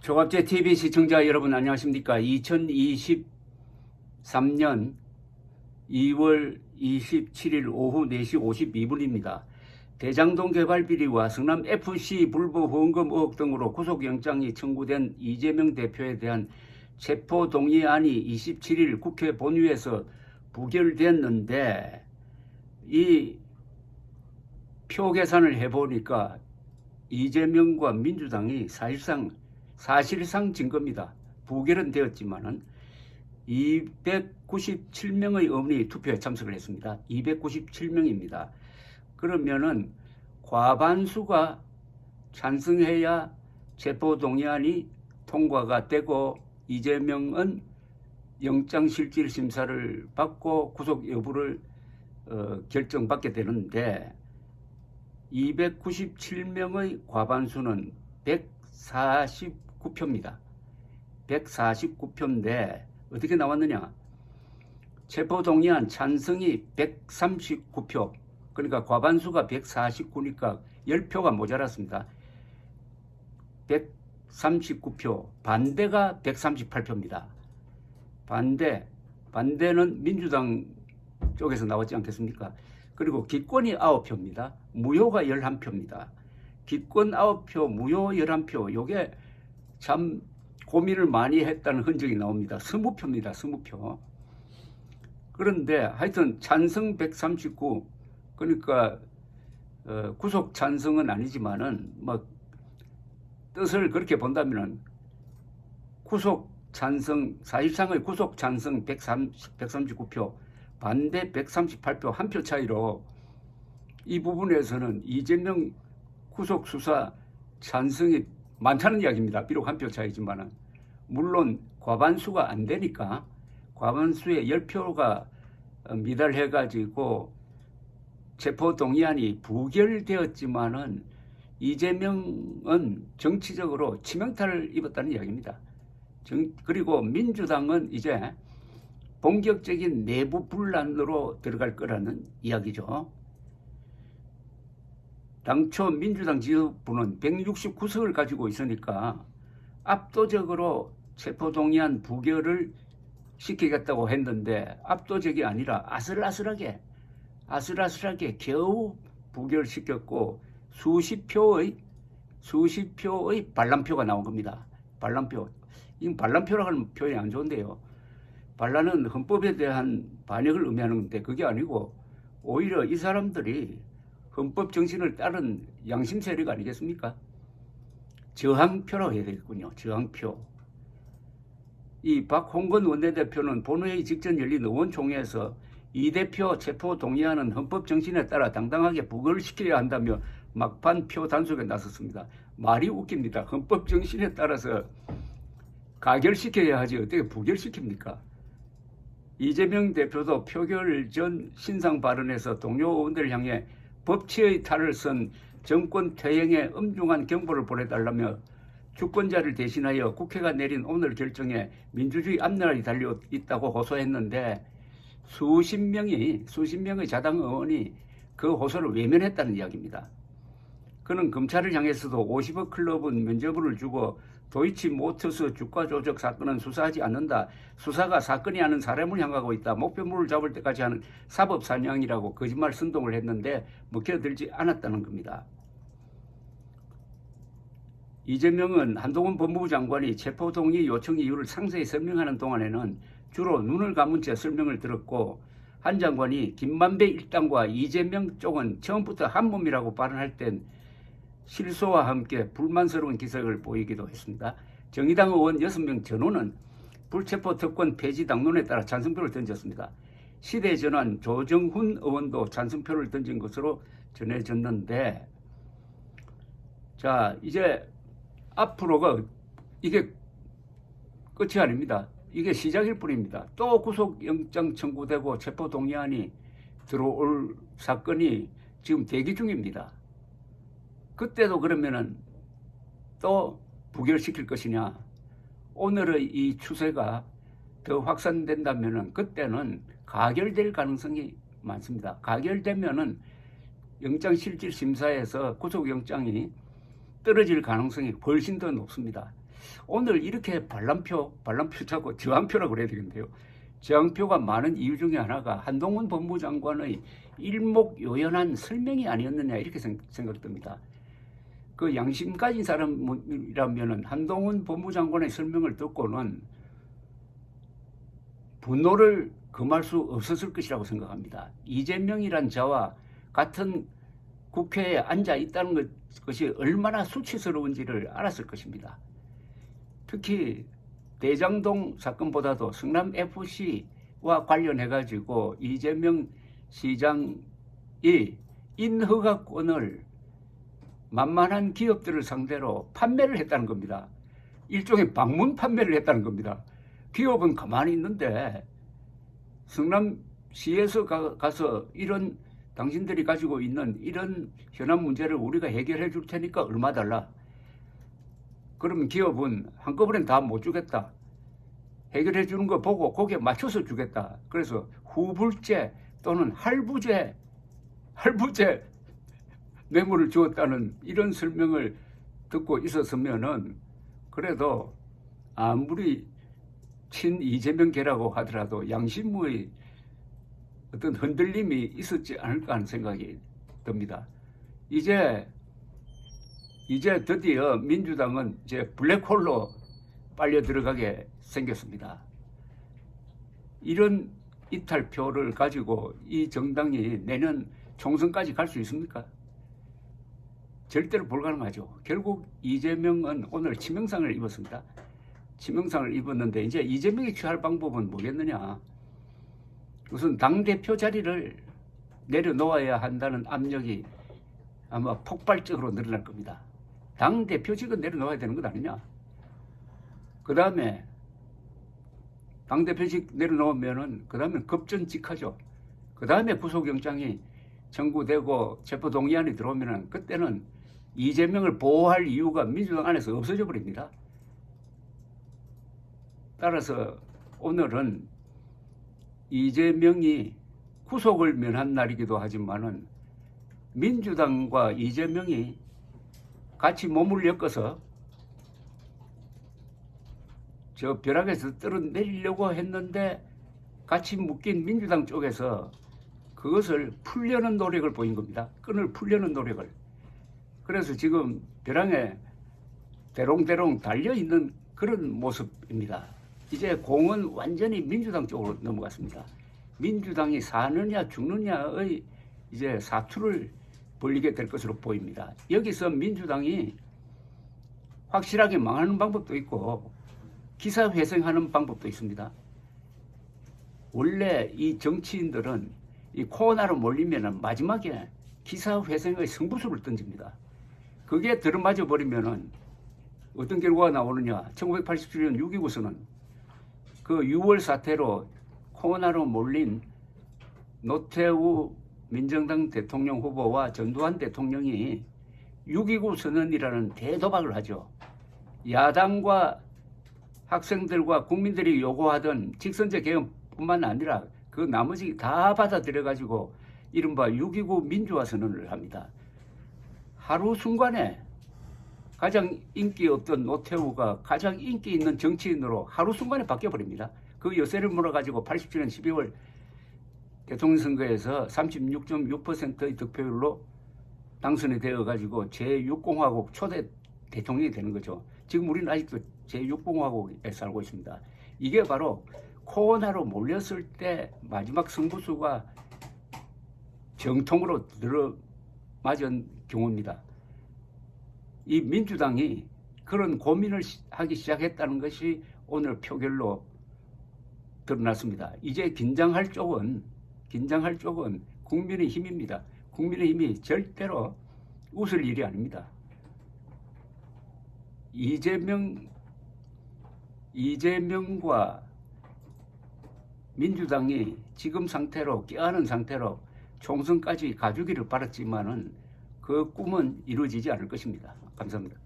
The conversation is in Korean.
조갑제 TV 시청자 여러분 안녕하십니까? 2023년 2월 27일 오후 4시 52분입니다. 대장동 개발 비리와 성남 FC 불법 후원금 의혹 등으로 구속영장이 청구된 이재명 대표에 대한 체포동의안이 27일 국회 본회의에서 부결됐는데, 이 표 계산을 해보니까 이재명과 민주당이 사실상 진 겁니다. 부결은 되었지만은 297명의 의원이 투표에 참석을 했습니다. 297명입니다. 그러면은 과반수가 찬성해야 체포동의안이 통과가 되고 이재명은 영장실질심사를 받고 구속 여부를 결정받게 되는데, 297명의 과반수는 149표입니다. 149표인데 어떻게 나왔느냐? 체포동의안 찬성이 139표, 그러니까 과반수가 149니까 10표가 모자랐습니다. 139표, 반대가 138표입니다. 반대는 민주당 쪽에서 나왔지 않겠습니까? 그리고 기권이 9표입니다. 무효가 11표입니다. 기권 9표, 무효 11표, 요게 참 고민을 많이 했다는 흔적이 나옵니다. 20표입니다. 20표. 그런데 하여튼 찬성 139, 그러니까 구속 찬성은 아니지만은 뭐 뜻을 그렇게 본다면은 구속 찬성, 사실상의 구속 찬성 139표, 반대 138표, 한 표 차이로 이 부분에서는 이재명 구속 수사 찬성이 많다는 이야기입니다. 비록 한 표 차이지만은, 물론 과반수가 안 되니까 과반수의 10표가 미달해가지고 체포동의안이 부결되었지만은 이재명은 정치적으로 치명타를 입었다는 이야기입니다. 그리고 민주당은 이제 본격적인 내부 분란으로 들어갈 거라는 이야기죠. 당초 민주당 지도부는 169석을 가지고 있으니까 압도적으로 체포동의안 부결을 시키겠다고 했는데, 압도적이 아니라 아슬아슬하게 겨우 부결시켰고 수십 표의 반란표가 나온 겁니다. 반란표. 이 반란표라고 하는 표현이 안 좋은데요. 반란은 헌법에 대한 반역을 의미하는 건데 그게 아니고 오히려 이 사람들이 헌법 정신을 따른 양심 세력 아니겠습니까? 저항표라고 해야 되겠군요. 저항표. 이 박홍근 원내대표는 본회의 직전 열린 의원총회에서 이 대표 체포동의안은 헌법 정신에 따라 당당하게 부결시켜야 한다며 막판 표 단속에 나섰습니다. 말이 웃깁니다. 헌법 정신에 따라서 가결시켜야 하지 어떻게 부결시킵니까? 이재명 대표도 표결 전 신상 발언에서 동료 의원들을 향해 법치의 탈을 쓴 정권 퇴행에 엄중한 경보를 보내달라며 주권자를 대신하여 국회가 내린 오늘 결정에 민주주의 앞날이 달려 있다고 호소했는데, 수십 명의 자당 의원이 그 호소를 외면했다는 이야기입니다. 그는 검찰을 향해서도 50억 클럽은 면죄부를 주고 도이치모터스 주가 조작 사건은 수사하지 않는다. 수사가 사건이 아닌 사람을 향하고 있다. 목표물을 잡을 때까지 하는 사법사냥이라고 거짓말 선동을 했는데 먹혀들지 않았다는 겁니다. 이재명은 한동훈 법무부 장관이 체포동의 요청 이유를 상세히 설명하는 동안에는 주로 눈을 감은 채 설명을 들었고, 한 장관이 김만배 일당과 이재명 쪽은 처음부터 한 몸이라고 발언할 땐 실소와 함께 불만스러운 기색을 보이기도 했습니다. 정의당 의원 6명 전원은 불체포 특권 폐지 당론에 따라 찬성표를 던졌습니다. 시대전환 조정훈 의원도 찬성표를 던진 것으로 전해졌는데, 자, 이제 앞으로가 이게 끝이 아닙니다. 이게 시작일 뿐입니다. 또 구속영장 청구되고 체포동의안이 들어올 사건이 지금 대기 중입니다. 그때도 그러면은 또 부결시킬 것이냐? 오늘의 이 추세가 더 확산된다면은 그때는 가결될 가능성이 많습니다. 가결되면은 영장실질심사에서 구속영장이 떨어질 가능성이 훨씬 더 높습니다. 오늘 이렇게 반란표 자고 저항표라고 그래야 되겠는데요. 저항표가 많은 이유 중에 하나가 한동훈 법무장관의 일목요연한 설명이 아니었느냐 이렇게 생각됩니다. 그 양심 가진 사람이라면 한동훈 법무장관의 설명을 듣고는 분노를 금할 수 없었을 것이라고 생각합니다. 이재명이란 자와 같은 국회에 앉아 있다는 것이 얼마나 수치스러운지를 알았을 것입니다. 특히 대장동 사건보다도 성남FC와 관련해가지고 이재명 시장이 인허가권을 만만한 기업들을 상대로 판매를 했다는 겁니다. 일종의 방문 판매를 했다는 겁니다. 기업은 가만히 있는데 성남시에서 가서 이런 당신들이 가지고 있는 이런 현안 문제를 우리가 해결해 줄 테니까 얼마 달라. 그러면 기업은 한꺼번에 다 못 주겠다. 해결해 주는 거 보고 거기에 맞춰서 주겠다. 그래서 후불제 또는 할부제 뇌물을 주었다는 이런 설명을 듣고 있었으면은 그래도 아무리 친 이재명계라고 하더라도 양심의 어떤 흔들림이 있었지 않을까 하는 생각이 듭니다. 이제 드디어 민주당은 이제 블랙홀로 빨려 들어가게 생겼습니다. 이런 이탈표를 가지고 이 정당이 내년 총선까지 갈 수 있습니까? 절대로 불가능하죠. 결국 이재명은 오늘 치명상을 입었습니다. 치명상을 입었는데 이제 이재명이 취할 방법은 뭐겠느냐. 우선 당대표 자리를 내려놓아야 한다는 압력이 아마 폭발적으로 늘어날 겁니다. 당대표직은 내려놓아야 되는 것 아니냐. 그 다음에 당대표직 내려놓으면은 그 다음에 급전직하죠. 그 다음에 구속영장이 청구되고 체포동의안이 들어오면은 그때는 이재명을 보호할 이유가 민주당 안에서 없어져 버립니다. 따라서 오늘은 이재명이 구속을 면한 날이기도 하지만은 민주당과 이재명이 같이 몸을 엮어서 저 벼락에서 떨어내리려고 했는데 같이 묶인 민주당 쪽에서 그것을 풀려는 노력을 보인 겁니다. 끈을 풀려는 노력을. 그래서 지금 벼랑에 대롱대롱 달려있는 그런 모습입니다. 이제 공은 완전히 민주당 쪽으로 넘어갔습니다. 민주당이 사느냐 죽느냐의 이제 사투를 벌이게 될 것으로 보입니다. 여기서 민주당이 확실하게 망하는 방법도 있고 기사회생하는 방법도 있습니다. 원래 이 정치인들은 이 코로나로 몰리면 마지막에 기사회생의 승부수를 던집니다. 그게 들어맞아 버리면은 어떤 결과가 나오느냐. 1987년 6.29선언 그 6월 사태로 코로나로 몰린 노태우 민정당 대통령 후보와 전두환 대통령이 6.29 선언이라는 대도박을 하죠. 야당과 학생들과 국민들이 요구하던 직선제 개헌뿐만 아니라 그 나머지 다 받아들여가지고 이른바 6.29 민주화 선언을 합니다. 하루 순간에 가장 인기 없던 노태우가 가장 인기 있는 정치인으로 하루 순간에 바뀌어버립니다. 그 여세를 몰아가지고 87년 12월 대통령 선거에서 36.6%의 득표율로 당선이 되어가지고 제6공화국 초대 대통령이 되는 거죠. 지금 우리는 아직도 제6공화국에 살고 있습니다. 이게 바로 코로나로 몰렸을 때 마지막 승부수가 정통으로 들어맞은 경우입니다. 이 민주당이 그런 고민을 하기 시작했다는 것이 오늘 표결로 드러났습니다. 이제 긴장할 쪽은 국민의힘입니다. 국민의힘이 절대로 웃을 일이 아닙니다. 이재명과 민주당이 지금 상태로 껴안은 상태로 총선까지 가주기를 바랐지만은 그 꿈은 이루어지지 않을 것입니다. 감사합니다.